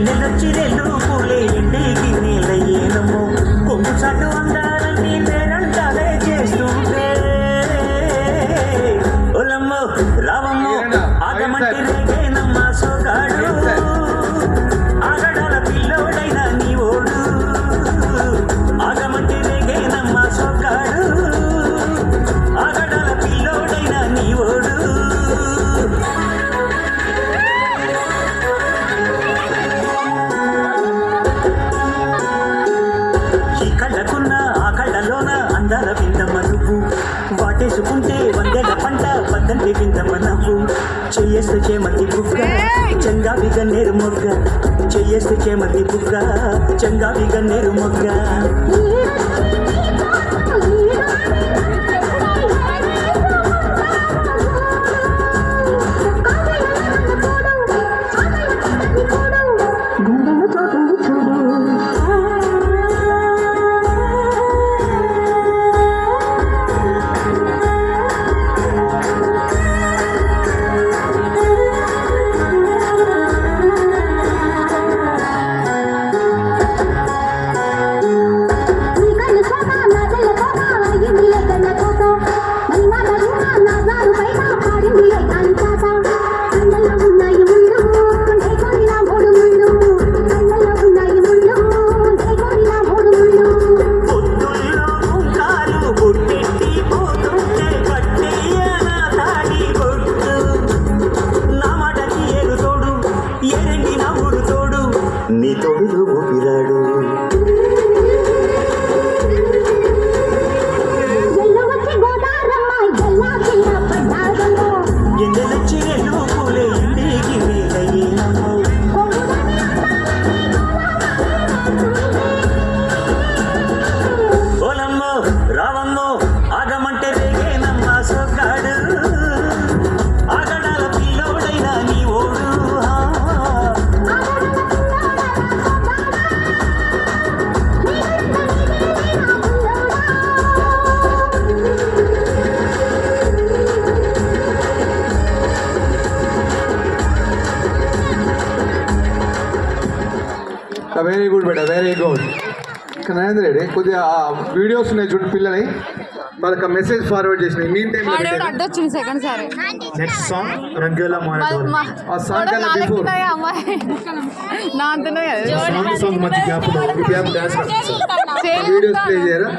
ఎన్నెలొచ్చి రెండు పూలే ఎండేకి నీళ్ళయ్యేనమ్మో కొంగు చాటు అందాలని పేరంటాలే చేస్తుంటే ఒలమ్మో రావమ్మో ఆగమంటే రేగేనమ్మ సోగాడు ఆగడాల పిల్లోడైన నీ ఓడు ఆగమంటే రేగేనమ్మ సోగాడు ఆగడాల పిల్లోడైన నీ ఓడు అందాల విందమ్మ నువ్వు వాటేసుకుంటే వందల పంట పద్దంటి విందమ్మ నవ్వు చెయ్యేస్తే చేమంతి బుగ్గ చెంగావి గన్నేరు మొగ్గ చెయ్యేస్తే చేమంతి బుగ్గ చెంగావి గన్నేరు మొగ్గ నీ తోడులో ఊపిరాడు ఎండలొచ్చి రెండు పూలే ఇంటికి నీళ్ళయ్యేనమ్మో ఓలమ్మో రావమ్మో ఆగమంటే రేగేనమ్మ సోగాడు ఆగడాల పిల్లోడైన నీ ఓడు వెరీ గుడ్ బేటా వెరీ గుడ్ నరేంద్ర రెడ్డి కొద్దిగా వీడియోస్ ఉన్నాయి చూడండి పిల్లలని వాళ్ళకి మెసేజ్ ఫార్వర్డ్ చేసిన మీన్ టైం నెక్స్ట్ సాంగ్ రంగోలా ఆ సాంగ్ కన్నా బిఫోర్ సాంగ్ మధ్య గ్యాప్ డాన్స్ వీడియోస్ ప్లే చేయరా